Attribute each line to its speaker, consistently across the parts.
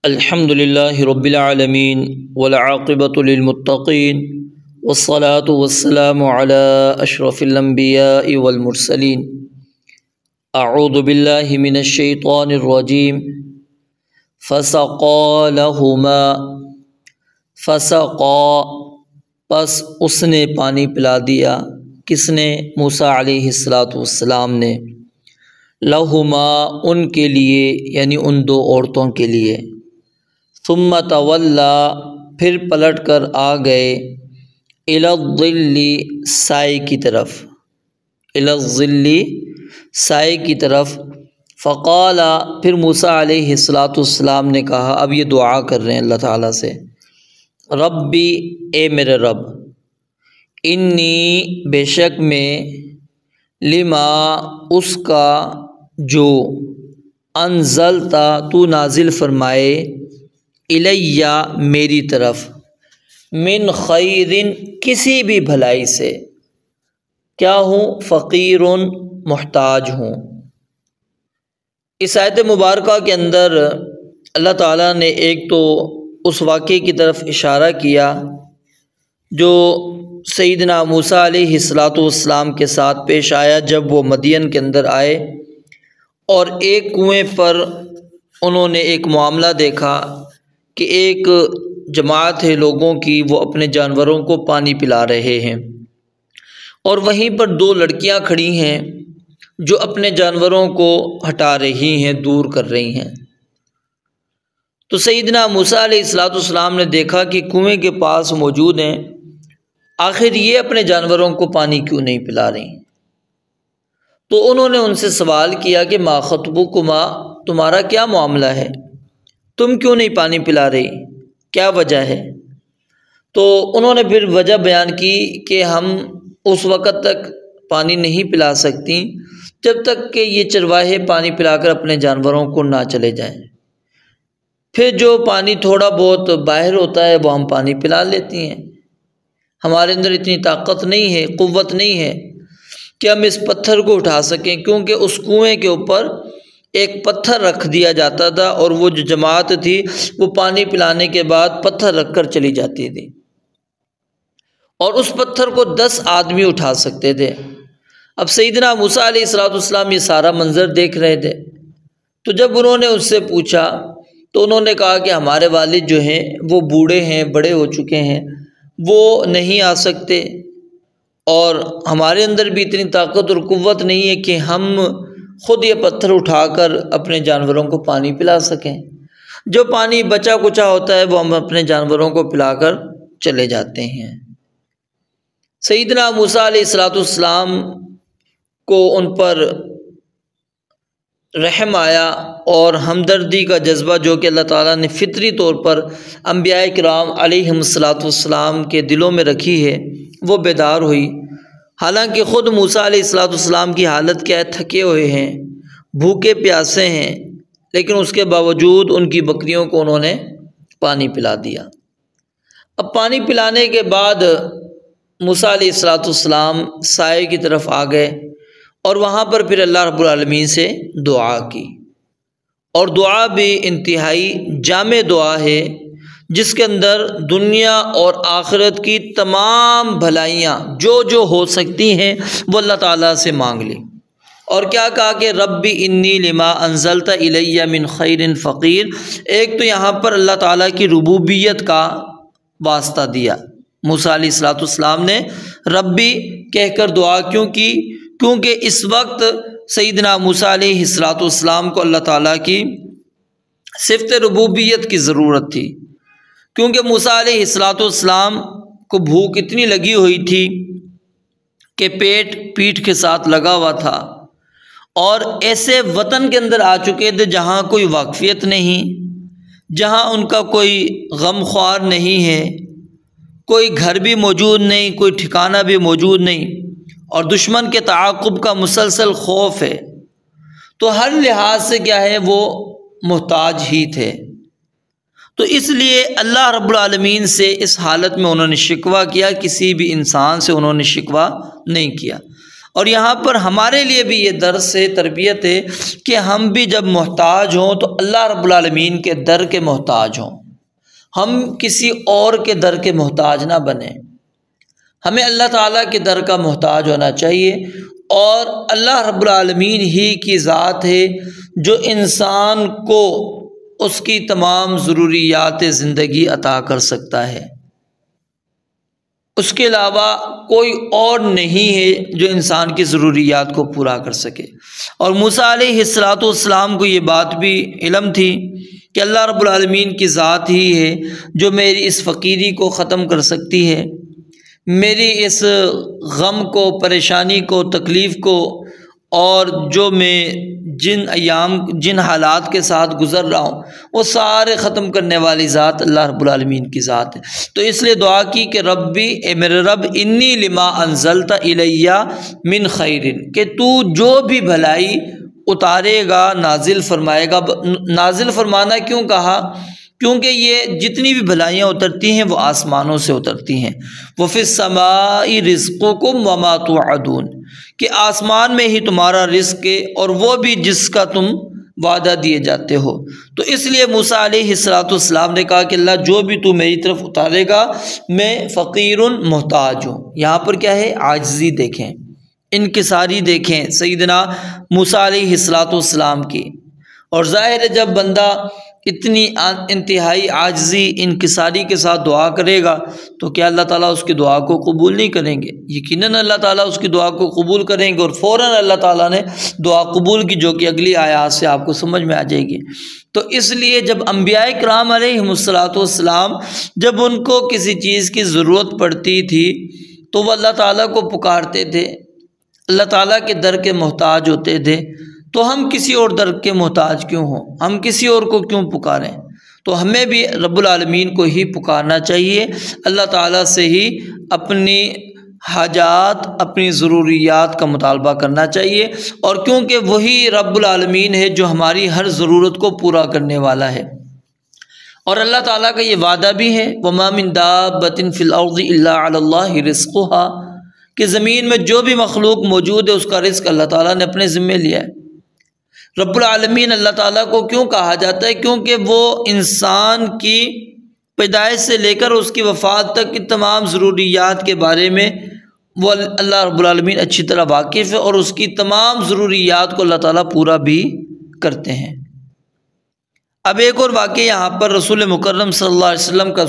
Speaker 1: الحمد للہ رب العالمین والعاقبۃ للمتقین والصلاة والسلام علی اشرف الانبیاء والمرسلین اعوذ باللہ من الشیطان الرجیم فسقا لہما فسقا پس اس نے پانی پلا دیا، کس نے؟ موسیٰ علیہ السلام نے، لہما ان کے لیے یعنی ان دو عورتوں کے لیے، ثم تولا پھر پلٹ کر آ گئے، الی الظل سائے کی طرف، الی الظل سائے کی طرف، فقال پھر موسیٰ علیہ السلام نے کہا، اب یہ دعا کر رہے ہیں اللہ تعالیٰ سے، ربی اے میرے رب، انی بے شک میں، لما اس کا جو، انزلتا تو نازل فرمائے، الیہ میری طرف، من خیر کسی بھی بھلائی سے، کیا ہوں؟ فقیر محتاج ہوں۔ اس آیت مبارکہ کے اندر اللہ تعالیٰ نے ایک تو اس واقعے کی طرف اشارہ کیا جو سیدنا موسیٰ علیہ السلام کے ساتھ پیش آیا جب وہ مدین کے اندر آئے اور ایک کنویں پر انہوں نے ایک معاملہ دیکھا کہ ایک جماعت ہے لوگوں کی، وہ اپنے جانوروں کو پانی پلا رہے ہیں، اور وہیں پر دو لڑکیاں کھڑی ہیں جو اپنے جانوروں کو ہٹا رہی ہیں، دور کر رہی ہیں۔ تو سیدنا موسیٰ علیہ السلام نے دیکھا کہ کنویں کے پاس موجود ہیں، آخر یہ اپنے جانوروں کو پانی کیوں نہیں پلا رہی؟ تو انہوں نے ان سے سوال کیا کہ ما خطبکما، تمہارا کیا معاملہ ہے، تم کیوں نہیں پانی پلا رہی، کیا وجہ ہے؟ تو انہوں نے پھر وجہ بیان کی کہ ہم اس وقت تک پانی نہیں پلا سکتی جب تک کہ یہ چرواہے پانی پلا کر اپنے جانوروں کو نہ چلے جائیں، پھر جو پانی تھوڑا بہت باہر ہوتا ہے وہ ہم پانی پلا لیتی ہیں، ہمارے اندر اتنی طاقت نہیں ہے، قوت نہیں ہے کہ ہم اس پتھر کو اٹھا سکیں، کیونکہ اس کنویں کے اوپر ایک پتھر رکھ دیا جاتا تھا اور وہ جو جماعت تھی وہ پانی پلانے کے بعد پتھر رکھ کر چلی جاتی تھی، اور اس پتھر کو 10 آدمی اٹھا سکتے تھے۔ اب سیدنا موسیٰ علیہ السلام یہ سارا منظر دیکھ رہے تھے، تو جب انہوں نے اس سے پوچھا تو انہوں نے کہا کہ ہمارے والد جو ہیں وہ بوڑھے ہیں، بڑے ہو چکے ہیں، وہ نہیں آ سکتے، اور ہمارے اندر بھی اتنی طاقت اور قوت نہیں ہے کہ ہم خود یہ پتھر اٹھا کر اپنے جانوروں کو پانی پلا سکیں، جو پانی بچا کچا ہوتا ہے وہ ہم اپنے جانوروں کو پلا کر چلے جاتے ہیں۔ سیدنا موسیٰ علیہ السلام کو ان پر رحم آیا اور ہمدردی کا جذبہ جو کہ اللہ تعالیٰ نے فطری طور پر انبیاء کرام علیہم السلام کے دلوں میں رکھی ہے، وہ بیدار ہوئی۔ حالانکہ خود موسیٰ علیہ السلام کی حالت کیا ہے، تھکے ہوئے ہیں، بھوکے پیاسے ہیں، لیکن اس کے باوجود ان کی بکریوں کو انہوں نے پانی پلا دیا۔ اب پانی پلانے کے بعد موسیٰ علیہ السلام سائے کی طرف آ گئے اور وہاں پر پھر اللہ رب العالمین سے دعا کی، اور دعا بھی انتہائی جامع دعا ہے جس کے اندر دنیا اور آخرت کی تمام بھلائیاں جو ہو سکتی ہیں وہ اللہ تعالیٰ سے مانگ لی، اور کیا کہا کہ ربی انی لما انزلت الیہ من خیر فقیر۔ ایک تو یہاں پر اللہ تعالیٰ کی ربوبیت کا واسطہ دیا، موسیٰ علیہ السلام نے ربی کہہ کر دعا کیوں کی؟ کیونکہ اس وقت سیدنا موسیٰ علیہ السلام کو اللہ تعالیٰ کی صفت ربوبیت کی ضرورت تھی، کیونکہ موسیٰ علیہ السلام کو بھوک اتنی لگی ہوئی تھی کہ پیٹ پیٹھ کے ساتھ لگا ہوا تھا، اور ایسے وطن کے اندر آ چکے تھے جہاں کوئی واقفیت نہیں، جہاں ان کا کوئی غم خوار نہیں ہے، کوئی گھر بھی موجود نہیں، کوئی ٹھکانہ بھی موجود نہیں، اور دشمن کے تعاقب کا مسلسل خوف ہے، تو ہر لحاظ سے کیا ہے، وہ محتاج ہی تھے۔ تو اس لیے اللہ رب العالمین سے اس حالت میں انہوں نے شکوہ کیا، کسی بھی انسان سے انہوں نے شکوہ نہیں کیا۔ اور یہاں پر ہمارے لیے بھی یہ درس ہے، تربیت ہے کہ ہم بھی جب محتاج ہوں تو اللہ رب العالمین کے در کے محتاج ہوں، ہم کسی اور کے در کے محتاج نہ بنیں، ہمیں اللہ تعالیٰ کے در کا محتاج ہونا چاہیے۔ اور اللہ رب العالمین ہی کی ذات ہے جو انسان کو اس کی تمام ضروریات زندگی عطا کر سکتا ہے، اس کے علاوہ کوئی اور نہیں ہے جو انسان کی ضروریات کو پورا کر سکے۔ اور موسیٰ علیہ السلام کو یہ بات بھی علم تھی کہ اللہ رب العالمین کی ذات ہی ہے جو میری اس فقیری کو ختم کر سکتی ہے، میری اس غم کو، پریشانی کو، تکلیف کو، اور جو میں جن حالات کے ساتھ گزر رہا ہوں وہ سارے ختم کرنے والی ذات اللہ رب العالمین کی ذات ہے۔ تو اس لیے دعا کی کہ ربی، اے میرے رب، انی لما انزلت الیہ من خیر، کہ تو جو بھی بھلائی اتارے گا، نازل فرمائے گا۔ نازل فرمانا کیوں کہا؟ کیونکہ یہ جتنی بھی بھلائیاں اترتی ہیں وہ آسمانوں سے اترتی ہیں۔ وَفِي السَّمَاءِ رِزْقُكُمْ وَمَا تُوعَدُونَ، کہ آسمان میں ہی تمہارا رزق ہے اور وہ بھی جس کا تم وعدہ دیے جاتے ہو۔ تو اس لیے موسیٰ علیہ السلام نے کہا کہ اللہ جو بھی تو میری طرف اتارے گا میں فقیر محتاج ہوں۔ یہاں پر کیا ہے؟ عاجزی دیکھیں، انکساری دیکھیں سیدنا موسیٰ علیہ السلام کی۔ اور ظاہر ہے جب بندہ اتنی انتہائی عاجزی، انکساری کے ساتھ دعا کرے گا تو کیا اللہ تعالیٰ اس کی دعا کو قبول نہیں کریں گے؟ یقیناً اللہ تعالیٰ اس کی دعا کو قبول کریں گے، اور فوراً اللہ تعالیٰ نے دعا قبول کی، جو کہ اگلی آیات سے آپ کو سمجھ میں آ جائے گی۔ تو اس لیے جب انبیاء کرام علیہم السلام جب ان کو کسی چیز کی ضرورت پڑتی تھی تو وہ اللہ تعالیٰ کو پکارتے تھے، اللہ تعالیٰ کے در کے محتاج ہوتے تھے۔ تو ہم کسی اور در کے محتاج کیوں ہوں؟ ہم کسی اور کو کیوں پکاریں؟ تو ہمیں بھی رب العالمین کو ہی پکارنا چاہیے، اللہ تعالیٰ سے ہی اپنی حاجات، اپنی ضروریات کا مطالبہ کرنا چاہیے، اور کیونکہ وہی رب العالمین ہے جو ہماری ہر ضرورت کو پورا کرنے والا ہے۔ اور اللہ تعالیٰ کا یہ وعدہ بھی ہے وَمَا مِن دَابَّةٍ فِي الْأَرْضِ إِلَّا عَلَى اللَّهِ رِزْقُهَا، کہ زمین میں جو بھی مخلوق موجود ہے اس کا رزق اللہ تعالیٰ نے اپنے ذمے لیا ہے۔ رب العالمین اللہ تعالیٰ کو کیوں کہا جاتا ہے؟ کیونکہ وہ انسان کی پیدائش سے لے کر اس کی وفات تک کی تمام ضروریات کے بارے میں وہ اللہ رب العالمین اچھی طرح واقف ہے، اور اس کی تمام ضروریات کو اللہ تعالیٰ پورا بھی کرتے ہیں۔ اب ایک اور واقعہ یہاں پر رسول مکرم صلی اللہ علیہ وسلم کا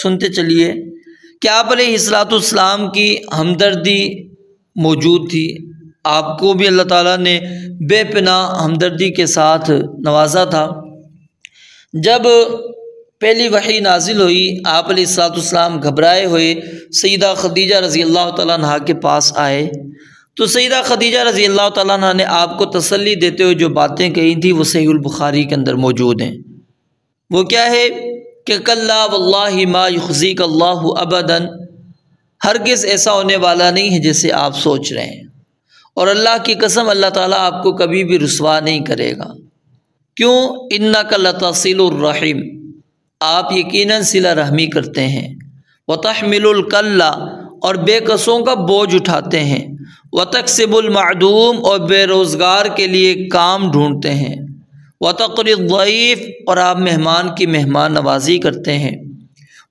Speaker 1: سنتے چلیے کہ آپ علیہ السلام کی ہمدردی موجود تھی۔ آپ کو بھی اللہ تعالیٰ نے بے پناہ ہمدردی کے ساتھ نوازا تھا۔ جب پہلی وحی نازل ہوئی آپ علیہ السلام گھبرائے ہوئے سیدہ خدیجہ رضی اللہ تعالیٰ عنہ کے پاس آئے، تو سیدہ خدیجہ رضی اللہ تعالیٰ عنہ نے آپ کو تسلی دیتے ہوئے جو باتیں کہی تھیں وہ صحیح البخاری کے اندر موجود ہیں۔ وہ کیا ہے کہ کلا واللہ ما یخزیک اللہ ابدا، ہرگز ایسا ہونے والا نہیں ہے جیسے آپ سوچ رہے ہیں، اور اللہ کی قسم اللہ تعالیٰ آپ کو کبھی بھی رسوا نہیں کرے گا۔ کیوں؟ انک لتصل الرحم، آپ یقیناً صلہ رحمی کرتے ہیں، وتحمل الکلہ، اور بے کسوں کا بوجھ اٹھاتے ہیں، وتکسب المعدوم، اور بے روزگار کے لیے کام ڈھونڈتے ہیں، وتقری الضیف، اور آپ مہمان کی مہمان نوازی کرتے ہیں،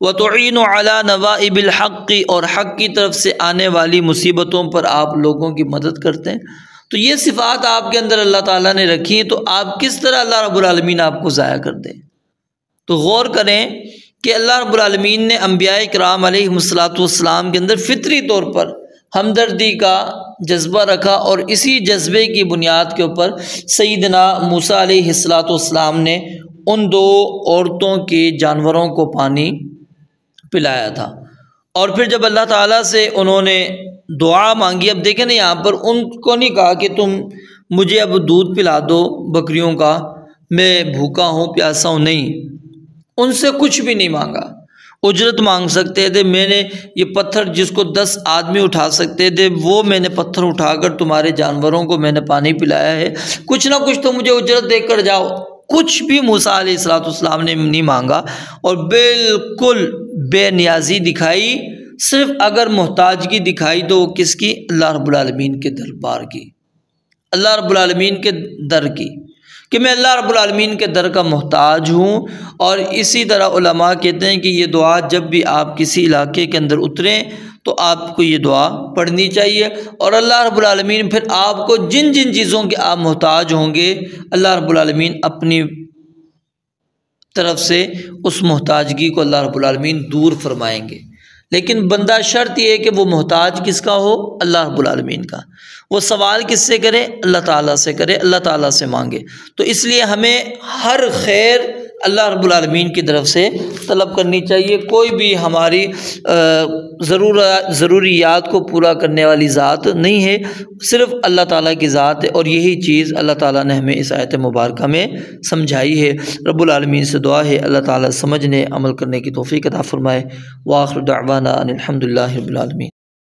Speaker 1: وتعین علی نوائب الحق، اور حق کی طرف سے آنے والی مصیبتوں پر آپ لوگوں کی مدد کرتے ہیں۔ تو یہ صفات آپ کے اندر اللہ تعالیٰ نے رکھی ہیں، تو آپ کس طرح اللہ رب العالمین آپ کو ضائع کر دے؟ تو غور کریں کہ اللہ رب العالمین نے انبیاء کرام علیہم السلام کے اندر فطری طور پر ہمدردی کا جذبہ رکھا، اور اسی جذبے کی بنیاد کے اوپر سیدنا موسیٰ علیہ السلام نے ان دو عورتوں کے جانوروں کو پانی پلایا تھا۔ اور پھر جب اللہ تعالیٰ سے انہوں نے دعا مانگی، اب دیکھیں نا یہاں پر ان کو نہیں کہا کہ تم مجھے اب دودھ پلا دو بکریوں کا، میں بھوکا ہوں، پیاسا ہوں، نہیں، ان سے کچھ بھی نہیں مانگا۔ اجرت مانگ سکتے تھے، میں نے یہ پتھر جس کو 10 آدمی اٹھا سکتے تھے وہ میں نے پتھر اٹھا کر تمہارے جانوروں کو میں نے پانی پلایا ہے، کچھ نہ کچھ تو مجھے اجرت دے کر جاؤ۔ کچھ بھی موسیٰ علیہ السلام نے نہیں مانگا، اور بالکل بے نیازی دکھائی صرف اگر محتاجگی دکھائی تو وہ کس کی؟ اللہ رب العالمین کے دربار کی، اللہ رب العالمین کے در کی، کہ میں اللہ رب العالمین کے در کا محتاج ہوں۔ اور اسی طرح علماء کہتے ہیں کہ یہ دعا جب بھی آپ کسی علاقے کے اندر اتریں تو آپ کو یہ دعا پڑھنی چاہیے، اور اللہ رب العالمین پھر آپ کو جن جن چیزوں کے آپ محتاج ہوں گے اللہ رب العالمین اپنی طرف سے اس محتاجگی کو اللہ رب العالمین دور فرمائیں گے۔ لیکن بندہ شرط یہ ہے کہ وہ محتاج کس کا ہو؟ اللہ رب العالمین کا۔ وہ سوال کس سے کرے؟ اللہ تعالیٰ سے کرے، اللہ تعالیٰ سے مانگے۔ تو اس لیے ہمیں ہر خیر اللہ رب العالمین کی طرف سے طلب کرنی چاہیے۔ کوئی بھی ہماری ضروریات کو پورا کرنے والی ذات نہیں ہے، صرف اللہ تعالیٰ کی ذات ہے، اور یہی چیز اللہ تعالیٰ نے ہمیں اس آیت مبارکہ میں سمجھائی ہے۔ رب العالمین سے دعا ہے اللہ تعالیٰ سمجھنے عمل کرنے کی توفیق عطا فرمائے۔ وآخر دعوانا ان الحمد للہ رب العالمین۔